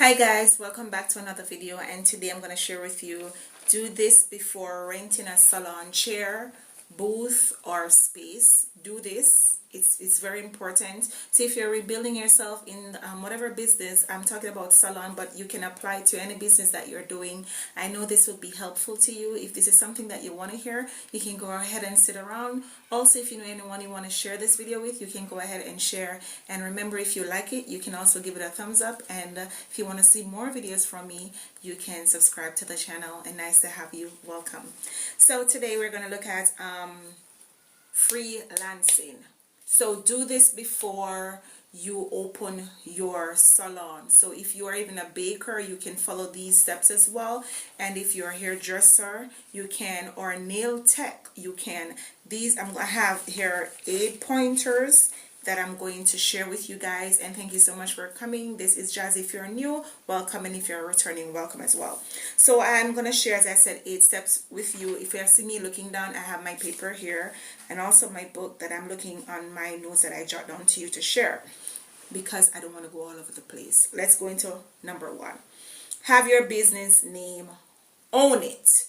Hi guys, welcome back to another video, and today I'm going to share with you do this before renting a salon chair, booth or space. Do this. It's very important. So if you're rebuilding yourself in whatever business, I'm talking about salon, but you can apply to any business that you're doing. I know this will be helpful to you. If this is something that you want to hear, you can go ahead and sit around. Also, if you know anyone you want to share this video with, you can go ahead and share. And remember, if you like it, you can also give it a thumbs up. And if you want to see more videos from me, you can subscribe to the channel. And nice to have you. Welcome. So today we're going to look at freelancing. So do this before you open your salon. So if you are even a baker, you can follow these steps as well. And if you're a hairdresser, you can, or a nail tech, you can. These I have here 8 pointers that I'm going to share with you guys. And thank you so much for coming. This is Jazzy. If you're new, welcome, and if you're returning, welcome as well. So I'm going to share, as I said, 8 steps with you. If you see me looking down, I have my paper here and also my book that I'm looking on my notes that I jot down to you to share, because I don't want to go all over the place. Let's go into number 1. Have your business name. Own it.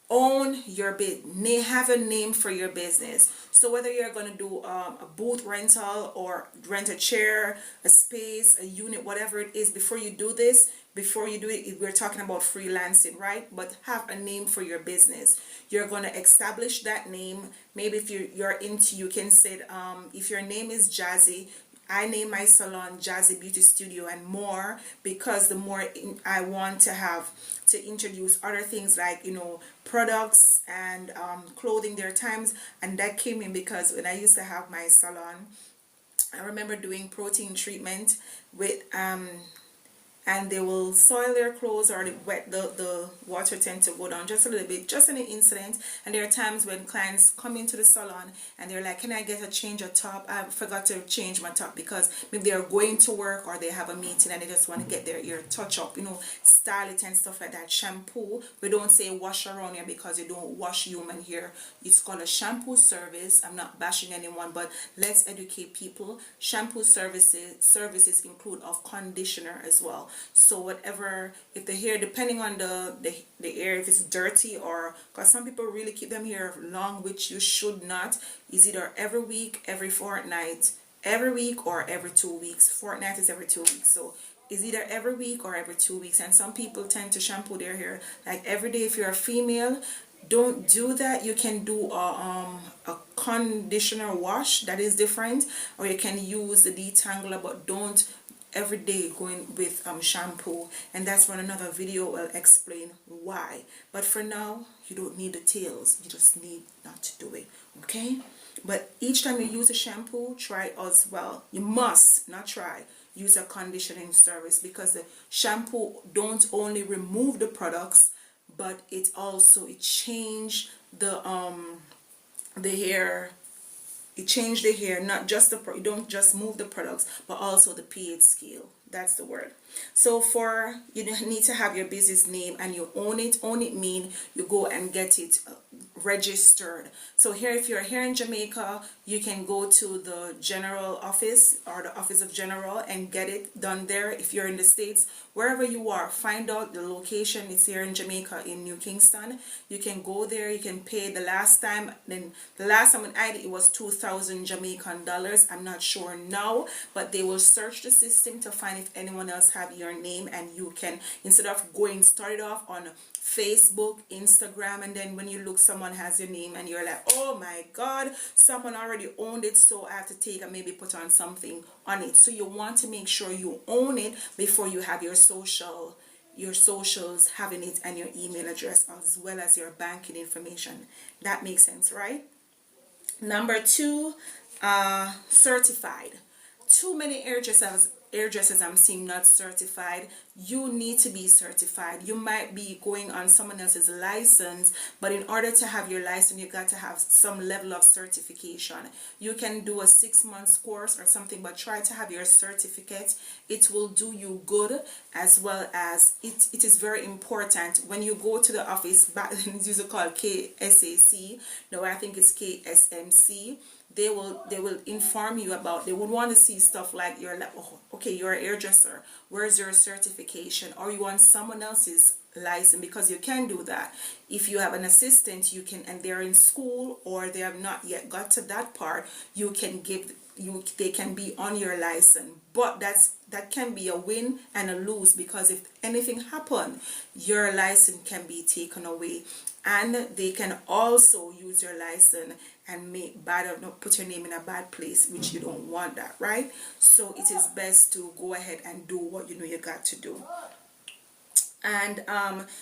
Own your business. Have a name for your business. So whether you're going to do a booth rental or rent a chair, a space, a unit, whatever it is, before you do this, before you do it, we're talking about freelancing, right? But have a name for your business. You're going to establish that name. Maybe if you're into, you can say, if your name is Jazzy, I name my salon Jazzy Beauty Studio and More, because the more I want to have to introduce other things like, products and clothing. There are times, and that came in because when I used to have my salon, I remember doing protein treatment with and they will soil their clothes, or the water tend to go down just a little bit, just an incident. And there are times when clients come into the salon and they're like, can I get a change of top? I forgot to change my top, because maybe they're going to work or they have a meeting and they just want to get their ear touch up, style it and stuff like that. Shampoo, we don't say wash around here because you don't wash human hair. It's called a shampoo service. I'm not bashing anyone, but let's educate people. Shampoo services include of conditioner as well. So whatever, if the hair, depending on the hair, if it's dirty, or because some people really keep them hair long, which you should not, is either every week, every fortnight, every week, or every 2 weeks. Fortnight is every 2 weeks. So it's either every week or every 2 weeks. And some people tend to shampoo their hair like every day. If you're a female, don't do that. You can do a conditioner wash, that is different, or you can use the detangler, but don't every day going with shampoo. And that's when another video will explain why. But for now, you don't need details. You just need not to do it, okay? But each time you use a shampoo, try as well. You must not try, use a conditioning service, because the shampoo don't only remove the products, but it change the hair. It change the hair, not just you don't just move the products, but also the pH scale. That's the word. So you need to have your business name, and you own it. Own it mean you go and get it registered. So here, if you're here in Jamaica, you can go to the general office or the office of general and get it done there. If you're in the States, wherever you are, find out the location. It's here in Jamaica, in New Kingston. You can go there. You can pay. The last time when I did, it was 2,000 Jamaican dollars. I'm not sure now, but they will search the system to find if anyone else have your name, and you can, instead of start it off on Facebook, Instagram, and then when you look, someone has your name and you're like, oh my God, someone already owned it, so I have to take and maybe put on something on it. So you want to make sure you own it before you have your socials having it, and your email address, as well as your banking information. That makes sense, right? Number 2, certified. Too many hairdressers I'm seeing not certified. You need to be certified. You might be going on someone else's license, but in order to have your license, you got to have some level of certification. You can do a 6-month course or something, but try to have your certificate. It will do you good, as well as it is very important when you go to the office. Back then it used to call KSAC. Now I think it's KSMC. they will inform you about. They would want to see stuff like you're like, oh, okay, you're a hairdresser, where's your certification, or you want someone else's license, because you can do that. If you have an assistant, you can, and they're in school or they have not yet got to that part, you can give you they can be on your license. But that can be a win and a lose, because if anything happen, your license can be taken away, and they can also use your license and put your name in a bad place, which you don't want that, right? So it is best to go ahead and do what you know you got to do. And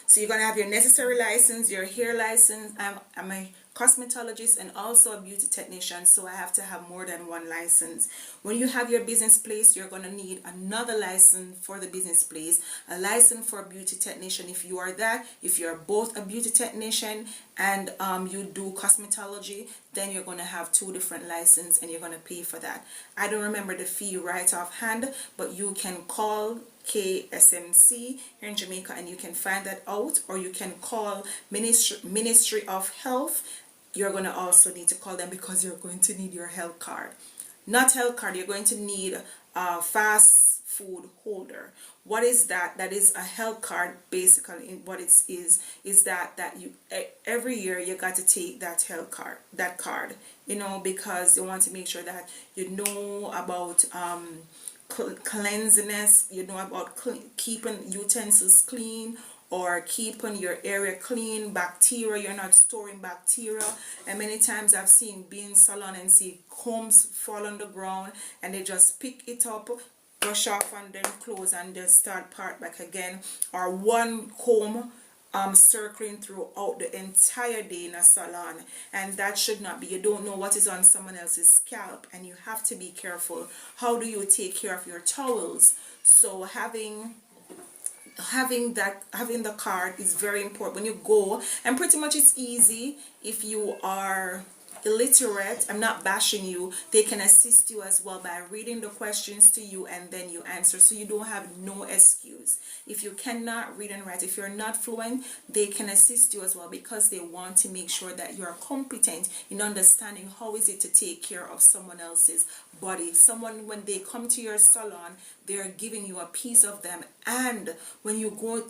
so you're gonna have your necessary license, your hair license. I'm a cosmetologist and also a beauty technician, so I have to have more than one license. When you have your business place, you're gonna need another license for the business place, a license for a beauty technician if you are that. If you're both a beauty technician and you do cosmetology, then you're gonna have two different licenses and you're gonna pay for that. I don't remember the fee right offhand, but you can call KSMC here in Jamaica and you can find that out, or you can call Ministry of Health. You're going to also need to call them, because you're going to need your health card. Not health card, you're going to need a fast food holder. What is that? That is a health card. Basically what it is that you every year you got to take that health card, that card, you know, because you want to make sure that you know about cleanliness, you know about keeping utensils clean, or keeping your area clean, bacteria, you're not storing bacteria. And many times I've seen be in salon and see combs fall on the ground and they just pick it up, brush off and then close and then start part back again, or one comb circling throughout the entire day in a salon, and that should not be. You don't know what is on someone else's scalp, and you have to be careful. How do you take care of your towels? So having the card is very important when you go, and pretty much it's easy. If you are illiterate, I'm not bashing you, they can assist you as well by reading the questions to you and then you answer, so you don't have no excuse. If you cannot read and write, if you're not fluent, they can assist you as well, because they want to make sure that you're competent in understanding how is it to take care of someone else's body. Someone, when they come to your salon, they're giving you a piece of them, and when you go,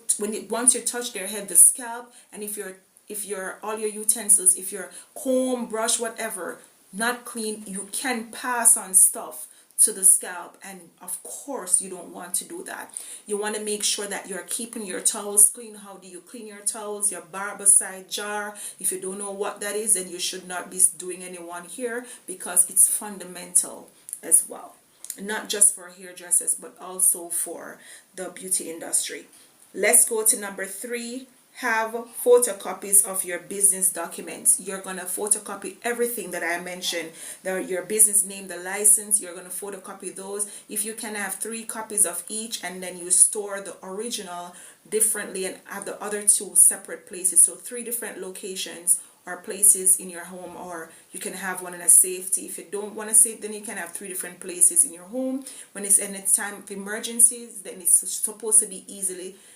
once you touch their head, the scalp, and if your all your utensils, if your comb, brush, whatever, not clean, you can pass on stuff to the scalp, and of course you don't want to do that. You want to make sure that you're keeping your towels clean. How do you clean your towels? Your barbicide jar. If you don't know what that is, then you should not be doing any one here, because it's fundamental as well, not just for hairdressers but also for the beauty industry. Let's go to number 3. Have photocopies of your business documents. You're going to photocopy everything that I mentioned. Your business name, the license, you're going to photocopy those. If you can have 3 copies of each, and then you store the original differently and have the other 2 separate places. So 3 different locations or places in your home, or you can have one in a safety. If you don't want to save, then you can have 3 different places in your home. When it's in a time of emergencies, then it's supposed to be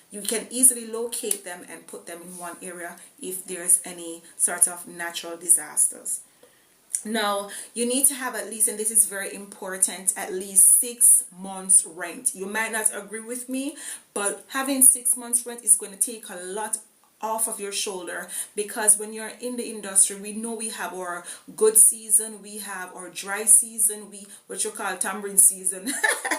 you can easily locate them and put them in one area if there's any sort of natural disasters. Now, you need to have at least, and this is very important, at least 6 months rent. You might not agree with me, but having 6 months rent is going to take a lot off of your shoulder, because when you're in the industry, we know we have our good season, we have our dry season, what you call tambourine season,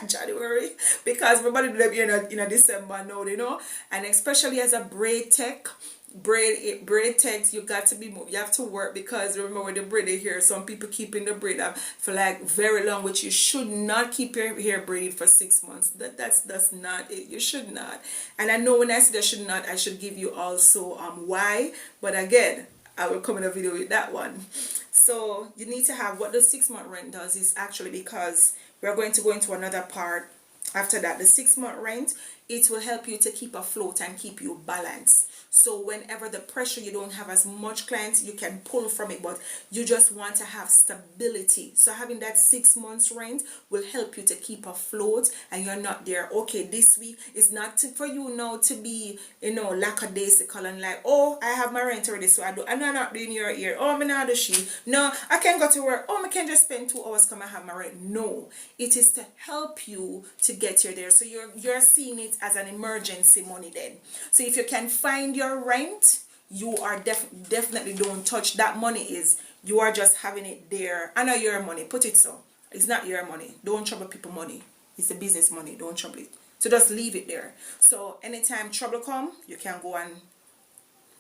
January, because everybody do them in a December now, you know, and especially as a braid tech, you got to you have to work, because remember when the braid here, some people keeping the braid up for like very long, which you should not keep your hair braided for 6 months. That's not it. You should not. And I know when I say I should not, I should give you also why, but again, I will come in a video with that one. So you need to have, what the 6 month rent does is actually, because we're going to go into another part After that, the 6-month rent, it will help you to keep afloat and keep you balanced. So whenever the pressure, you don't have as much clients, you can pull from it, but you just want to have stability. So having that 6 months rent will help you to keep afloat, and you're not there, okay, this week is not for you now to be, lackadaisical and like, oh, I have my rent already, so I'm not doing your ear. Oh, I'm not do she. No, I can go to work. Oh, I can just spend 2 hours come and have my rent. No, it is to help you to get you there. So you're seeing it as an emergency money then. So if you can find your rent, you are definitely don't touch that money. Is you are just having it there. I know your money, put it so. It's not your money. Don't trouble people money. It's the business money. Don't trouble it. So just leave it there. So anytime trouble come, you can go and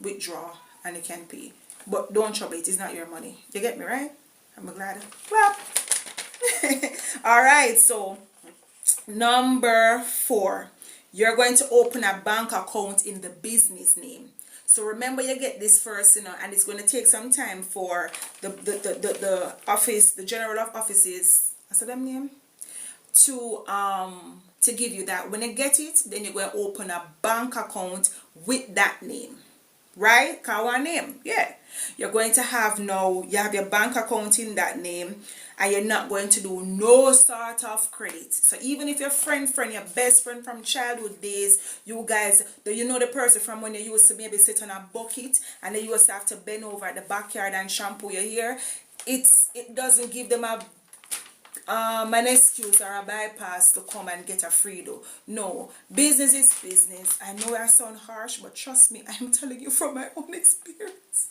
withdraw and you can pay. But don't trouble it. It's not your money. You get me, right? I'm glad. Well, all right. So number 4, you're going to open a bank account in the business name. So remember, you get this first, and it's going to take some time for the office, the general of offices, what's that name, to give you that. When you get it, then you're going to open a bank account with that name, right? Our name, yeah. You're going to have now, you have your bank account in that name, and you're not going to do no sort of credit. So even if your your best friend from childhood days, you guys, the person from when you used to maybe sit on a bucket and they used to have to bend over at the backyard and shampoo your hair, it doesn't give them an excuse or a bypass to come and get a free dough. No, business is business. I know I sound harsh, but trust me, I'm telling you from my own experience.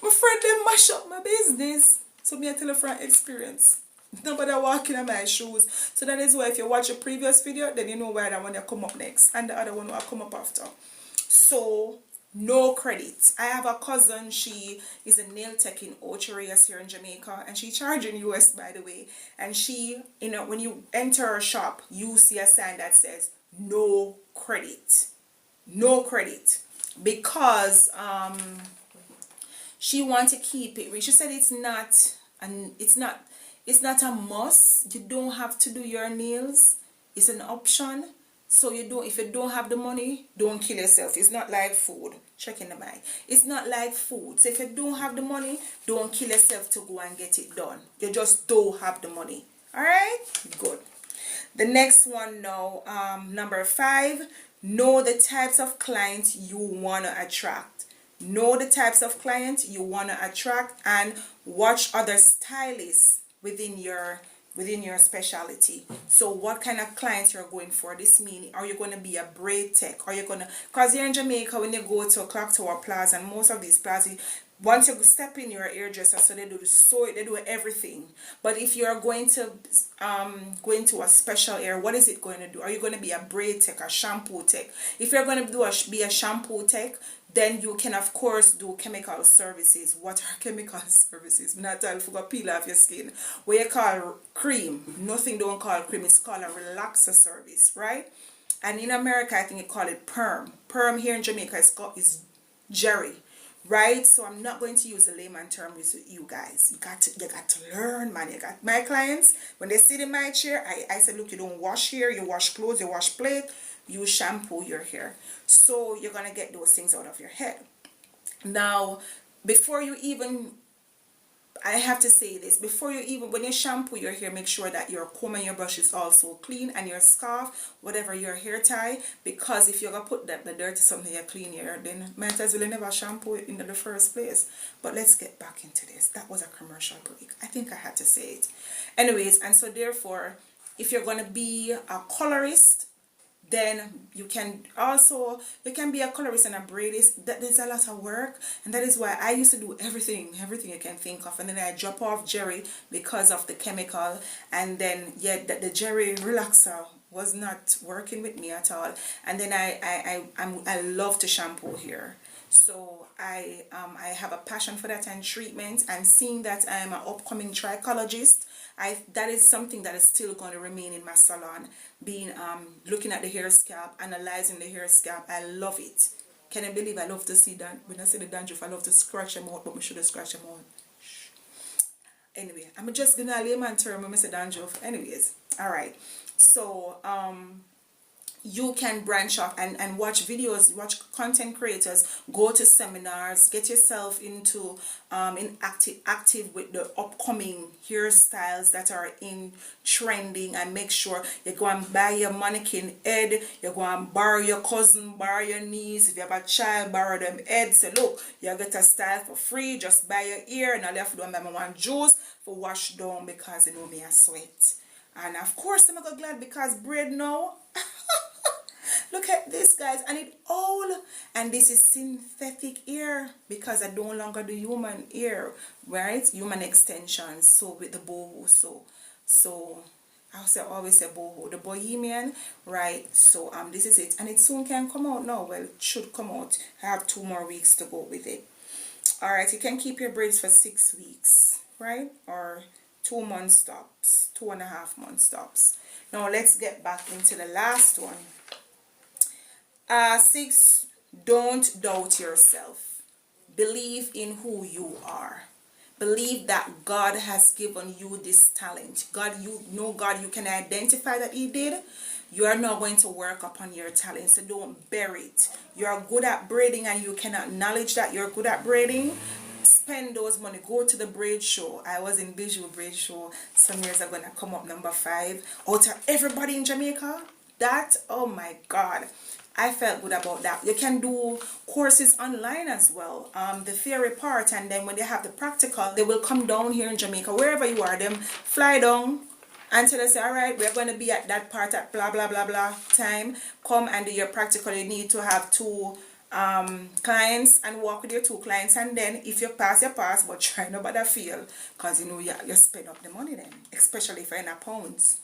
My friend, they mash up my business. So me I tell you from experience. Nobody walking in my shoes. So that is why if you watch a previous video, then you know why that one will come up next. And the other one will come up after. So no credit. I have a cousin, she is a nail tech in Ocherias here in Jamaica, and she charges in US, by the way. And she, when you enter her shop, you see a sign that says no credit. No credit. Because she wants to keep it. She said it's not a must. You don't have to do your nails. It's an option. So if you don't have the money, don't kill yourself. It's not like food. Check in the mind. It's not like food. So if you don't have the money, don't kill yourself to go and get it done. You just don't have the money. Alright? Good. The next one now, number 5, know the types of clients you want to attract. Know the types of clients you want to attract, and watch other stylists within your specialty. So what kind of clients you're going for? This means, are you going to be a braid tech? Are you going to, because here in Jamaica, when you go to a Clock Tower Plaza, and most of these plazas, once you step in, your hairdresser, so they do everything. But if you're going to a special hair, what is it going to do? Are you going to be a braid tech, a shampoo tech? If you're going to be a shampoo tech, then you can of course do chemical services. What are chemical services? Not tell you to peel off your skin. What you call cream. Nothing don't call cream. It's called a relaxer service, right? And in America, I think you call it perm. Perm here in Jamaica is jerry. Right? So I'm not going to use the layman term with you guys. You got to learn, man. You got my clients, when they sit in my chair, I said, look, you don't wash hair, you wash clothes, you wash plate, you shampoo your hair. So you're gonna get those things out of your head. Now, before you even, I have to say this, when you shampoo your hair, make sure that your comb and your brush is also clean, and your scarf, whatever your hair tie, because if you're going to put the dirty something you clean your hair, then might as well never shampoo it in the first place. But let's get back into this. That was a commercial break. I think I had to say it. Anyways, and so therefore, if you're going to be a colorist, then you can be a colorist and a braidist. There's a lot of work, and that is why I used to do everything you can think of, and then I drop off jerry because of the chemical, and then the jerry relaxer was not working with me at all, and then I love to shampoo here. So I have a passion for that and treatment, and seeing that I am an upcoming trichologist, that is something that is still going to remain in my salon, being looking at the hair scalp, analyzing the hair scalp. I love it. Can you believe I love to see that? When I say the dandruff, I love to scratch them out, but we should have scratched them out. Anyway, I'm just gonna layman term when I say dandruff. Anyways, all right. So you can branch off and watch videos, watch content creators, go to seminars, get yourself into active with the upcoming hairstyles that are in trending, and make sure you go and buy your mannequin head, you go and borrow your cousin, borrow your niece, if you have a child, borrow them head, say look, you get a style for free, just buy your ear, and all you have to do, I want juice for wash down, because you know me I sweat. And of course I'm go glad because braid now. Look at this, guys, and it all, and this is synthetic ear, because I no longer do human ear, right? Human extensions. So with the boho, so I always say boho, the bohemian, right? So this is it, and it soon can come out now. Well, it should come out. I have 2 more weeks to go with it. All right, you can keep your braids for 6 weeks, right? Or 2 months tops, 2.5 months tops. Now let's get back into the last one. 6, don't doubt yourself. Believe in who you are. Believe that God has given you this talent. God, you can identify that He did. You are now going to work upon your talent, so don't bury it. You are good at braiding and you can acknowledge that you're good at braiding. Spend those money. Go to the braid show. I was in visual braid show some years ago, and I come up number 5 out of everybody in Jamaica. That, oh my God, I felt good about that. You can do courses online as well, the theory part, and then when they have the practical, they will come down here in Jamaica, wherever you are, them fly down until they say, all right, we're going to be at that part at blah blah blah blah time. Come and do your practical. You need to have 2 clients and walk with your 2 clients, and then if you pass, you pass, but try not bother fail, because you know you spend up the money then, especially if you're in a pounds.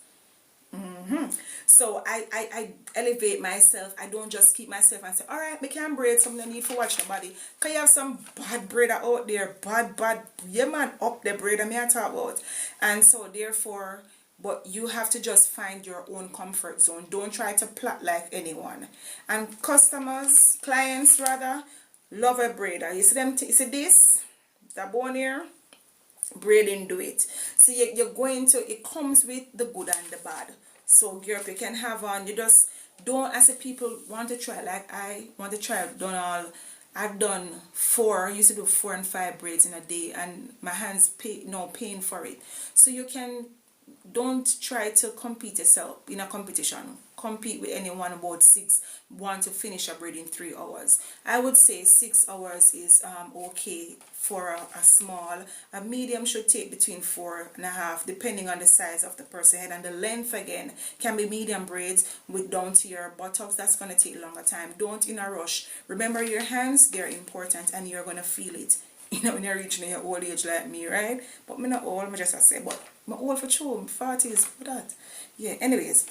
So I elevate myself. I don't just keep myself and say, all right, me can braid something, I need to watch nobody, because you have some bad braider out there, bad, yeah man, up the braider me I talk about. And so therefore, but you have to just find your own comfort zone. Don't try to plot like anyone. And customers, clients rather, love a braider. You see them, you see this, that bone here, braiding do it. So you're going to, it comes with the good and the bad. So girl, you can have on, you just don't, as a people want to try, like I want to try, I've done 4, used to do 4 and 5 braids in a day, and my hands paying for it. So you can, don't try to compete yourself in a competition. Compete with anyone about 6, want to finish a braid in 3 hours. I would say 6 hours is okay for a small. A medium should take between 4.5, depending on the size of the person head, and the length again can be medium braids with down to your buttocks. That's going to take longer time. Don't in a rush. Remember your hands, they're important, and you're going to feel it. You know, when you're reaching your old age like me, right? But me not old, I just say, but I'm old for sure, 40s for that. Yeah, anyways.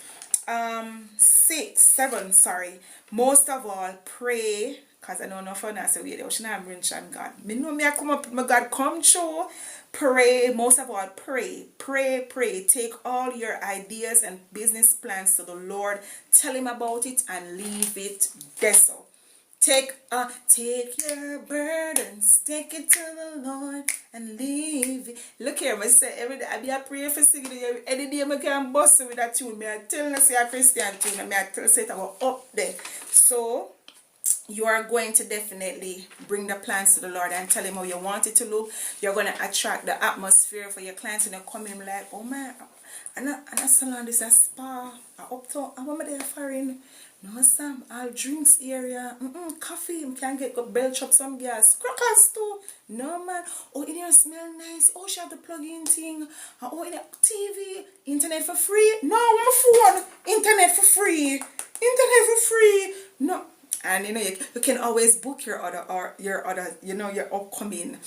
7, sorry. Most of all, pray, because I don't know if I say wait, I should not mention God. Me know me I come up, my God come true. Pray, most of all, pray. Take all your ideas and business plans to the Lord. Tell Him about it and leave it there. So take your burdens, take it to the Lord and leave it. Look here, I say every day I be a prayer for singing. Any day I can bust with that tune. Me I tell you say a Christian tune, and me I tell say it about up there. So you are going to definitely bring the plans to the Lord and tell Him how you want it to look. You're going to attract the atmosphere for your clients, and they come in like, oh man, and a salon, this a spa, a uptown, I want me there foreign. No, Sam, all drinks area, coffee, you can get belch up some gas, crackers too. No, man. Oh, in here smell nice. Oh, she have the plug-in thing. Oh, in the TV, internet for free. No, my phone, internet for free. No. And you know, you can always book your other, you know, your upcoming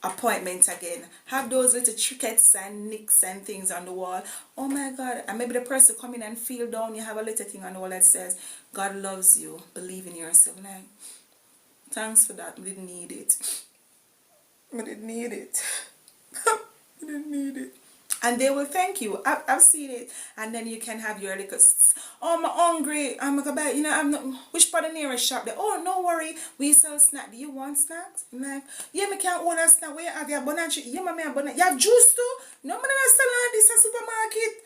appointment again. Have those little trinkets and nicks and things on the wall. Oh my God. And maybe the person come in and feel down, you have a little thing on the wall that says, God loves you, believe in yourself. Like, thanks for that. We didn't need it. I didn't need it. And they will thank you. I've seen it. And then you can have your little, oh, I'm hungry. I'm going to buy, you know, I'm not, which part of the nearest shop there? Oh, no worry. We sell snacks. Do you want snacks? I'm like, yeah, me can't order snack. Where you have your banana? Yeah, mommy, have banana. You have juice too? No, man, I sell this a supermarket.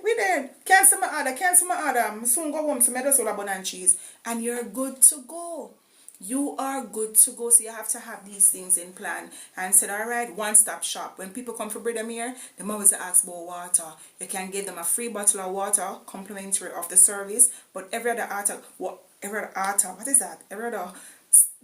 We there. Cancel my order, cancel my order. I'm soon go home, so I just all bun and cheese. And you're good to go. You are good to go. So you have to have these things in plan. And said, all right, one-stop shop. When people come for bread and here, they always ask about water. You can give them a free bottle of water, complimentary of the service. But every other item, what is that? Every other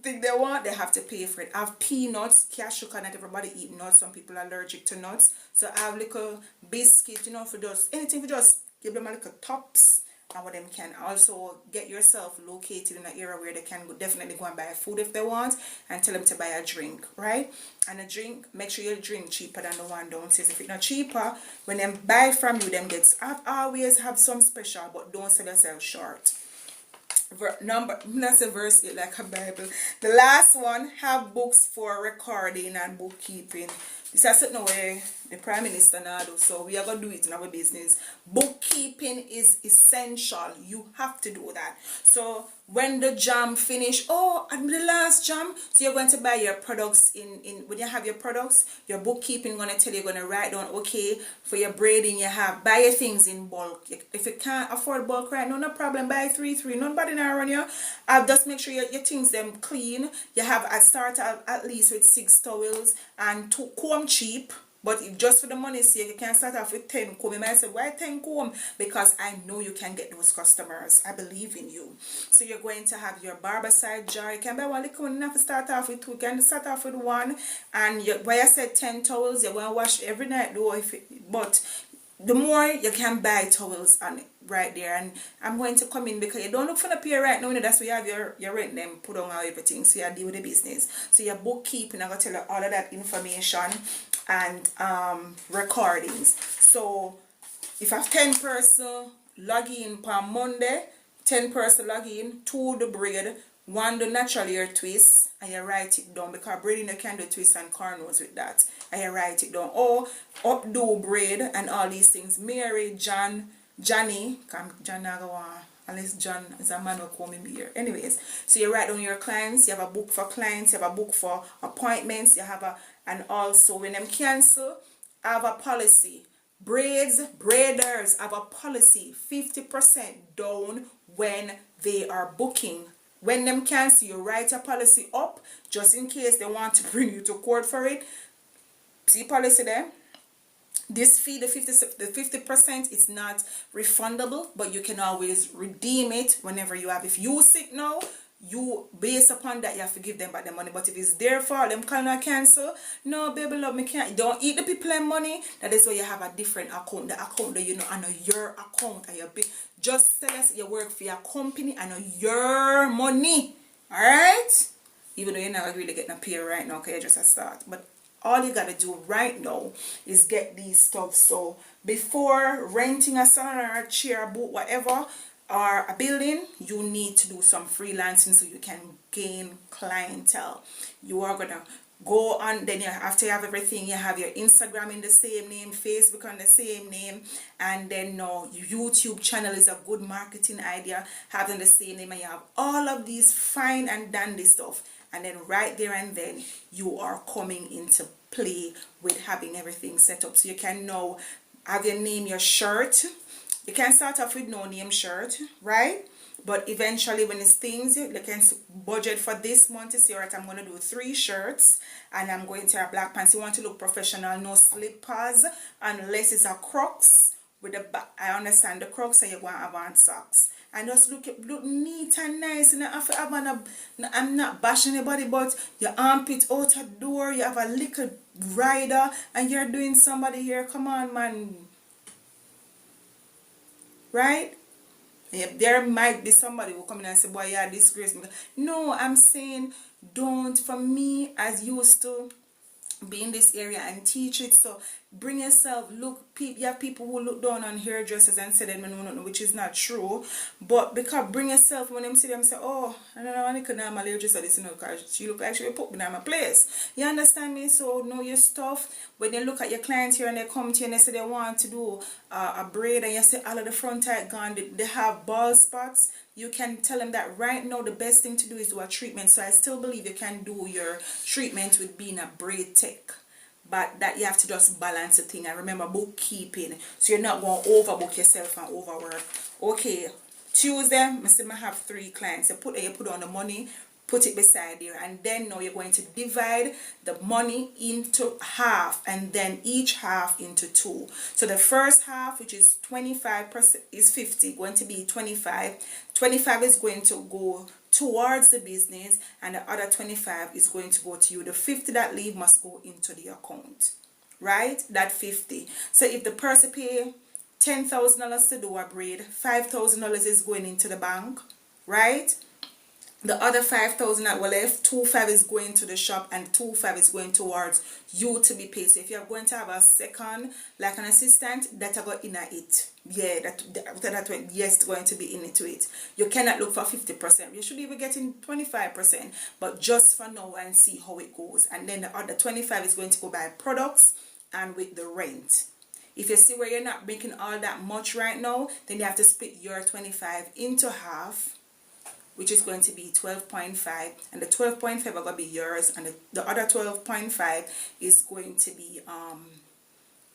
thing they want, they have to pay for it. I have peanuts, cashew, not everybody eat nuts. Some people are allergic to nuts. So I have little biscuits, for just anything, for just give them a little tops. And what them can also get yourself located in an area where they can definitely go and buy food if they want, and tell them to buy a drink, right? And a drink, make sure you drink cheaper than the one downstairs. If it's not cheaper, when them buy from you, them gets always have some special, but don't sell yourself short. That's a verse like a Bible. The last one, have books for recording and bookkeeping. This is something where the Prime Minister now do, so we are going to do it in our business. Bookkeeping is essential. You have to do that. So when the jam finish, and the last jam, so you're going to buy your products when you have your products, your bookkeeping going to tell you, going to write down, okay, for your braiding you have, buy your things in bulk. If you can't afford bulk right now, no problem, buy 3, nobody now run you. Just make sure your things them clean. You have a start at least with 6 towels and 2 comb cheap. But if just for the money sake, you can start off with 10 comb. You might say, why 10 comb? Because I know you can get those customers. I believe in you. So you're going to have your barber side jar. You can buy one little one. You have to start off with 2. You can start off with 1. And why I said 10 towels, you're going to wash every night though. But the more you can buy towels on it right there. And I'm going to come in because you don't look for the pair right now. That's where you have your rent them, put on everything. So you deal with the business. So your bookkeeping, I'm going to tell you all of that information and recordings. So if I have 10 person log in per Monday, 10 person log in, 2 the braid, 1 the natural hair twist, and you write it down, because braiding you can do twist and cornrows with that, and you write it down. Or updo braid and all these things. Mary, Johnny, John Nagawa, unless John is a man who come in here. Anyways, so you write down your clients, you have a book for clients, you have a book for appointments, you have and also when them cancel, I have a policy. Braiders have a policy, 50% down when they are booking. When them cancel, you write a policy up just in case they want to bring you to court for it. See policy there? This fee, the 50% is not refundable, but you can always redeem it whenever you have. If you sick now, you based upon that you have to give them back the money. But if it's their fault, them cannot cancel. No, baby love, me can't. Don't eat the people money. That is why you have a different account. The account that you know, I know your account and your big. Just tell us you work for your company. I know your money. Alright? Even though you're not really getting a pay right now, okay, just a start. But all you gotta do right now is get these stuff. So before renting a salon or a chair, a boot, whatever, or a building, you need to do some freelancing so you can gain clientele. You are gonna go on, then after you have everything, you have your Instagram in the same name, Facebook on the same name, and then your YouTube channel is a good marketing idea, having the same name, and you have all of these fine and dandy stuff. And then right there and then you are coming into play with having everything set up. So you can now have your name, your shirt. You can start off with no name shirt, right? But eventually when it's things, you can budget for this month. You see, right, I'm going to do 3 shirts. And I'm going to have black pants. You want to look professional, no slippers. Unless it's a Crocs. With the back, I understand the Crocs, and you want to have on socks. And just look neat and nice. And I'm not bashing anybody, but your armpit out the door, you have a little rider, and you're doing somebody here. Come on, man. Right? There might be somebody who come in and say, boy, yeah, disgrace me. No, I'm saying don't. For me, as used to be in this area and teach it, so bring yourself, look, you have people who look down on hairdressers and say them no, which is not true, but because bring yourself, when them see them say, oh, I don't know, I could not my hairdresser this, because she look like she will put me in my place. You understand me? So know your stuff. When they look at your clients here and they come to you and they say they want to do a braid, and you say all of the front tight gone, they have bald spots, you can tell them that right now the best thing to do is do a treatment. So I still believe you can do your treatment with being a braid tech. but that you have to just balance the thing. And remember, bookkeeping, so you're not going to overbook yourself and overwork. Okay, Tuesday, I have 3 clients. You put on the money, put it beside there, and then now you're going to divide the money into half, and then each half into 2. So the first half, which is 25%, is 50, going to be 25. 25 is going to go towards the business, and the other 25 is going to go to you. The 50 that leave must go into the account, right? That 50. So if the person pay $10,000 to do a braid, $5,000 is going into the bank, right? The other 5,000 that were left, 2,500 is going to the shop, and 2,500 is going towards you to be paid. So if you're going to have a second, like an assistant, that I got in it. Yeah, that yes, going to be into it. You cannot look for 50%. You should even get in 25%, but just for now and see how it goes. And then the other 25 is going to go by products and with the rent. If you see where you're not making all that much right now, then you have to split your 25 into half, which is going to be 12.5, and the 12.5 are going to be yours, and the other 12.5 is going to be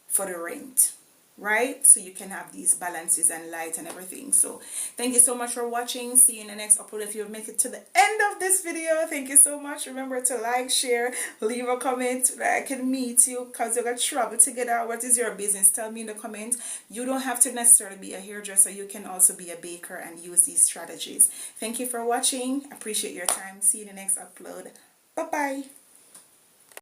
for the rent, right? So you can have these balances and light and everything. So thank you so much for watching. See you in the next upload. If you've made it to the end of this video, thank you so much. Remember to like, share, leave a comment that I can meet you, because you're going to travel together. What is your business? Tell me in the comments. You don't have to necessarily be a hairdresser. You can also be a baker and use these strategies. Thank you for watching. Appreciate your time. See you in the next upload. Bye bye.